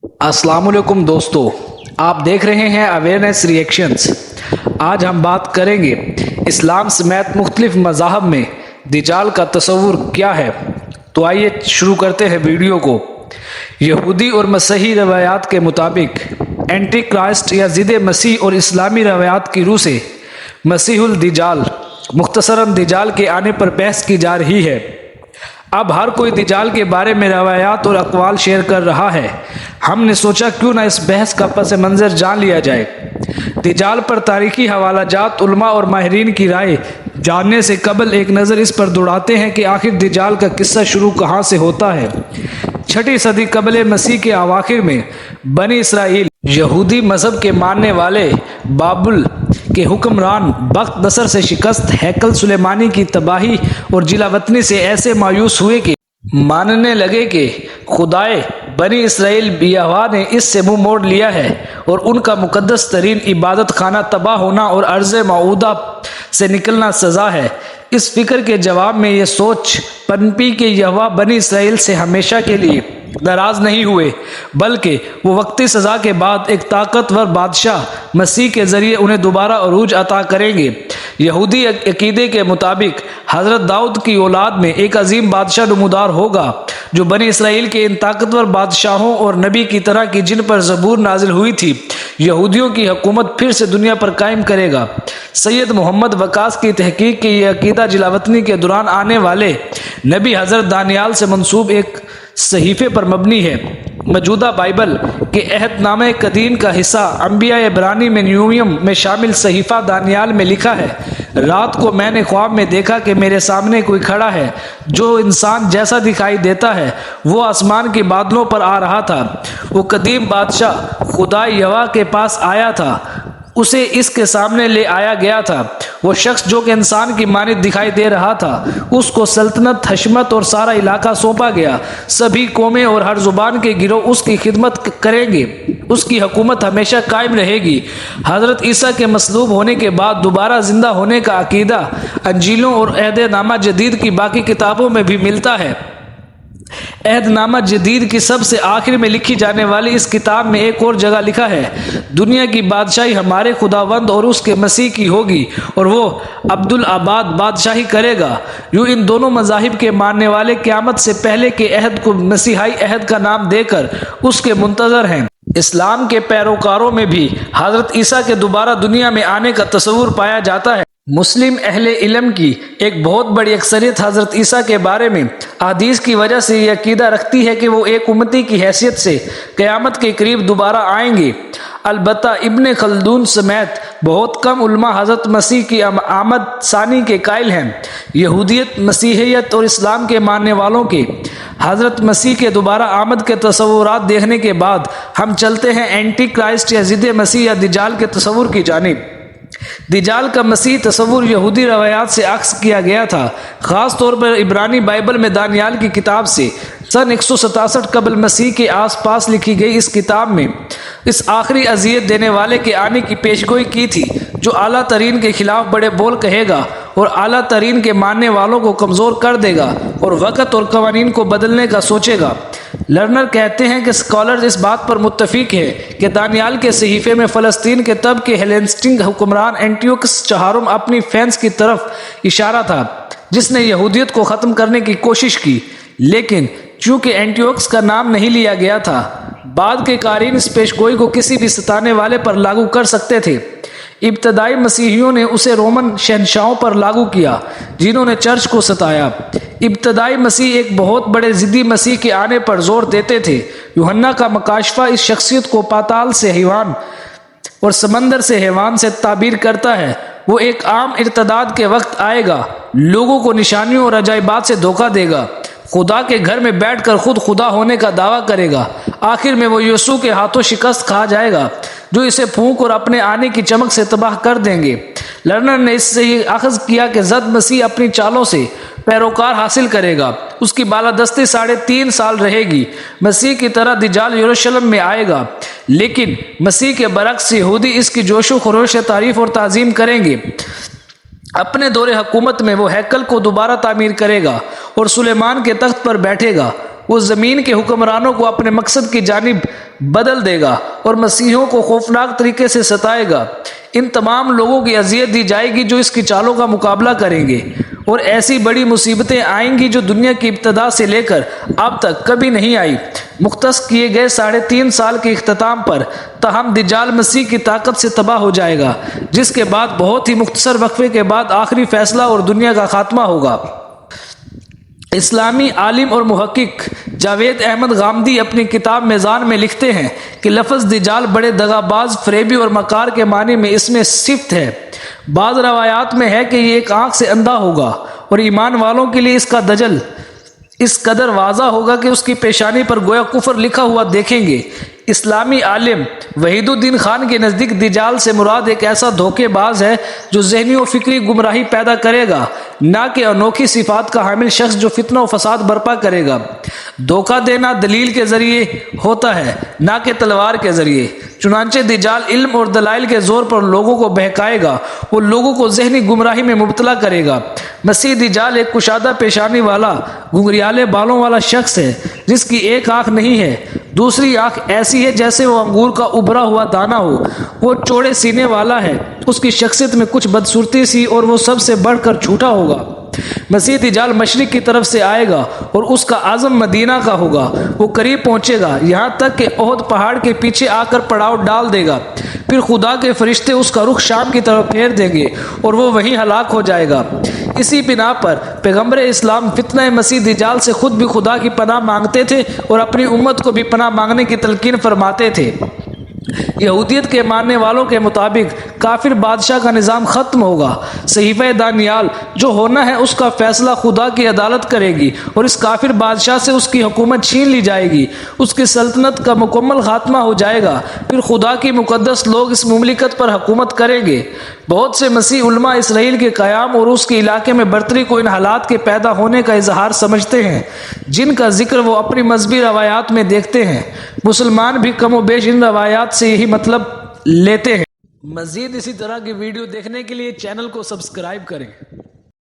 अस्सलाम वालेकुम दोस्तों, आप देख रहे हैं अवेयरनेस रिएक्शंस। आज हम बात करेंगे इस्लाम समेत मुख्तलिफ मज़ाहब में दज्जाल का तस्वुर क्या है। तो आइए शुरू करते हैं वीडियो को। यहूदी और मसीही रवायात के मुताबिक एंटी क्राइस्ट या ज़िद मसीह और इस्लामी रवायात की रूह से मसीहुल दज्जाल मुख्तसरन दज्जाल के आने पर बहस की जा रही है। अब हर कोई दज्जाल के बारे में रवायात और अक़वाल शेयर कर रहा है। हमने सोचा क्यों ना इस बहस का पस मंज़र जान लिया जाए। दज्जाल पर तारीखी हवाला जात, उलमा और माहिरीन की राय जानने से कबल एक नज़र इस पर दौड़ाते हैं कि आखिर दज्जाल का किस्सा शुरू कहाँ से होता है। 6वीं सदी कबल मसीह के अवाखिर में बनी इसराइल यहूदी मज़हब के मानने वाले बाबुल के हुक्मरान बख्त नसर से शिकस्त, हैकल सुलेमानी की तबाही और जिलावतनी से ऐसे मायूस हुए कि मानने लगे कि खुदाए बनी इसराइल यहोवा ने इससे मुंह मोड़ लिया है और उनका मुकद्दस तरीन इबादत खाना तबाह होना और अर्ज़ मऊदा से निकलना सज़ा है। इस फिक्र के जवाब में ये सोच पनपी कि यहोवा बनी इसराइल से हमेशा के लिए नाराज नहीं हुए, बल्कि वो वक्ती सज़ा के बाद एक ताकतवर बादशाह मसीह के ज़रिए उन्हें दोबारा अरूज अता करेंगे। यहूदी अकीदे के मुताबिक हज़रत दाऊद की औलाद में एक अजीम बादशाह नमूदार होगा जो बनी इसराइल के इन ताकतवर बादशाहों और नबी की तरह की जिन पर ज़बूर नाजिल हुई थी यहूदियों की हुकूमत फिर से दुनिया पर कायम करेगा। सैयद मोहम्मद वकास की तहकीक के ये अकीदा जिलावतनी के दौरान आने वाले नबी हज़रत दानियाल से मंसूब एक सहीफ़े पर मबनी है। मौजूदा बाइबल के अहदनामे कदीम का हिस्सा अंबिया इब्रानी में न्यूयम में शामिल सहीफ़ा दानियाल में लिखा है, रात को मैंने ख्वाब में देखा कि मेरे सामने कोई खड़ा है जो इंसान जैसा दिखाई देता है। वो आसमान के बादलों पर आ रहा था। वो कदीम बादशाह खुदा यहोवा के पास आया था, उसे इसके सामने ले आया गया था। वो शख्स जो कि इंसान की मानित दिखाई दे रहा था, उसको सल्तनत, हशमत और सारा इलाका सौंपा गया। सभी कौमें और हर जुबान के गिरोह उसकी खिदमत करेंगे। उसकी हुकूमत हमेशा कायम रहेगी। हज़रत ईसा के मसलूब होने के बाद दोबारा जिंदा होने का अकीदा अंजीलों और अहदनामा जदीद की बाकी किताबों में भी मिलता है। अहदनामा जदीद की सबसे आखिर में लिखी जाने वाली इस किताब में एक और जगह लिखा है, दुनिया की बादशाही हमारे खुदावंद और उसके मसीह की होगी और वो अब्दुल आबाद बादशाही करेगा। यूँ इन दोनों मज़ाहिब के मानने वाले क़यामत से पहले के अहद को मसीहाई अहद का नाम देकर उसके मुंतज़र हैं। इस्लाम के पैरोकारों में भी हज़रत ईसा के दोबारा दुनिया में आने का तस्वुर पाया जाता है। मुस्लिम अहले इल्म की एक बहुत बड़ी अक्सरियत हज़रत ईसा के बारे में हदीस की वजह से ये अकीदा रखती है कि वो एक उम्मती की हैसियत से क़यामत के करीब दोबारा आएंगे। अलबत्ता इब्न खल्दून समेत बहुत कम उलमा हज़रत मसीह की आमद सानी के कायल हैं। यहूदियत, मसीहियत और इस्लाम के मानने वालों के हज़रत मसीह के दोबारा आमद के तस्वुरात देखने के बाद हम चलते हैं एंटी क्राइस्ट या ज़िद मसीह या दज्जाल के तस्वुर की जानिब। दज्जाल का मसीह तस्वुर यहूदी रवायात से अक्स किया गया था, ख़ास तौर पर इब्रानी बाइबल में दानियाल की किताब से। सन 167 कबल मसीह के आसपास लिखी गई इस किताब में इस आखिरी अजियत देने वाले के आने की पेशगोई की थी जो आला तरीन के खिलाफ बड़े बोल कहेगा और आला तरीन के मानने वालों को कमज़ोर कर देगा और वक़्त और कवानीन को बदलने का सोचेगा। लर्नर कहते हैं कि स्कॉलर्स इस बात पर मुत्तफिक है कि दानियाल के सहीफ़े में फ़लस्तीन के तब के हेलेनिस्टिक हुक्मरान एंटियोकस चहारुम अपनी फेंस की तरफ इशारा था जिसने यहूदियत को ख़त्म करने की कोशिश की, लेकिन चूँकि एंटियोकस का नाम नहीं लिया गया था, बाद के कारीन इस पेशगोई को किसी भी सताने वाले पर लागू कर सकते थे। इब्तदाई मसीहियों ने उसे रोमन शहनशाहों पर लागू किया जिन्होंने चर्च को सताया। इब्तदाई मसीह एक बहुत बड़े ज़िद्दी मसीह के आने पर जोर देते थे। यूहन्ना का मकाशफा इस शख्सियत को पाताल से हैवान और समंदर से हैवान से ताबीर करता है। वो एक आम इर्तदाद के वक्त आएगा, लोगों को निशानियों और अजाइबात से धोखा देगा, खुदा के घर में बैठकर खुद खुदा होने का दावा करेगा। आखिर में वो यीशु के हाथों शिकस्त खा जाएगा जो इसे फूंक और अपने आने की चमक से तबाह कर देंगे। लर्नर ने इससे ये अखज़ किया कि जद मसीह अपनी चालों से पैरोकार हासिल करेगा, उसकी बालादस्ती 3.5 साल रहेगी। मसीह की तरह दज्जाल यरूशलेम में आएगा, लेकिन मसीह के बरक्स यहूदी इसकी जोशो खरोश तारीफ और ताज़ीम करेंगे। अपने दौरे हुकूमत में वो हैकल को दोबारा तामीर करेगा और सुलेमान के तख्त पर बैठेगा। वो ज़मीन के हुक्मरानों को अपने मकसद की जानिब بدل دے گا اور مسیحیوں کو خوفناک طریقے سے ستائے گا۔ ان تمام لوگوں کی اذیت دی جائے گی جو اس کی چالوں کا مقابلہ کریں گے، اور ایسی بڑی مصیبتیں آئیں گی جو دنیا کی ابتدا سے لے کر اب تک کبھی نہیں آئی۔ مختص کیے گئے 3.5 سال کے اختتام پر تاہم دجال مسیح کی طاقت سے تباہ ہو جائے گا، جس کے بعد بہت ہی مختصر وقفے کے بعد آخری فیصلہ اور دنیا کا خاتمہ ہوگا۔ اسلامی عالم اور محقق جاوید احمد غامدی اپنی کتاب میزان میں لکھتے ہیں کہ لفظ دجال بڑے دغاباز، فریبی اور مکار کے معنی میں اس میں صفت ہے۔ بعض روایات میں ہے کہ یہ ایک آنکھ سے اندھا ہوگا، اور ایمان والوں کے لیے اس کا دجل اس قدر واضح ہوگا کہ اس کی پیشانی پر گویا کفر لکھا ہوا دیکھیں گے۔ اسلامی عالم وحید الدین خان کے نزدیک دجال سے مراد ایک ایسا دھوکے باز ہے جو ذہنی و فکری گمراہی پیدا کرے گا، نہ کہ انوکھی صفات کا حامل شخص جو فتنہ و فساد برپا کرے گا۔ دھوکہ دینا دلیل کے ذریعے ہوتا ہے، نہ کہ تلوار کے ذریعے۔ چنانچہ دجال علم اور دلائل کے زور پر لوگوں کو بہکائے گا، وہ لوگوں کو ذہنی گمراہی میں مبتلا کرے گا۔ مسیح دجال ایک کشادہ پیشانی والا، گھنگریالے بالوں والا شخص ہے جس کی ایک آنکھ نہیں ہے، دوسری آنکھ ایسی ہے جیسے وہ انگور کا ابھرا ہوا دانہ ہو۔ وہ چوڑے سینے والا ہے، اس کی شخصیت میں کچھ بدصورتی سی، اور وہ سب سے بڑھ کر جھوٹا ہوگا۔ مسیح دجال مشرق کی طرف سے آئے گا اور اس کا عزم مدینہ کا ہوگا۔ وہ قریب پہنچے گا، یہاں تک کہ احد پہاڑ کے پیچھے آ کر پڑاؤ ڈال دے گا۔ پھر خدا کے فرشتے اس کا رخ شام کی طرف پھیر دیں گے اور وہ وہیں ہلاک ہو جائے گا۔ اسی بنا پر پیغمبر اسلام فتنہ مسیح دجال سے خود بھی خدا کی پناہ مانگتے تھے اور اپنی امت کو بھی پناہ مانگنے کی تلقین فرماتے تھے۔ یہودیت کے ماننے والوں کے مطابق کافر بادشاہ کا نظام ختم ہوگا۔ صحیفہ دانیال جو ہونا ہے اس کا فیصلہ خدا کی عدالت کرے گی، اور اس کافر بادشاہ سے اس کی حکومت چھین لی جائے گی، اس کی سلطنت کا مکمل خاتمہ ہو جائے گا۔ پھر خدا کی مقدس لوگ اس مملکت پر حکومت کریں گے۔ بہت سے مسیح علماء اسرائیل کے قیام اور اس کے علاقے میں برتری کو ان حالات کے پیدا ہونے کا اظہار سمجھتے ہیں جن کا ذکر وہ اپنی مذہبی روایات میں دیکھتے ہیں۔ مسلمان بھی کم و بیش ان روایات سے یہی مطلب لیتے ہیں۔ مزید اسی طرح کی ویڈیو دیکھنے کے لیے چینل کو سبسکرائب کریں۔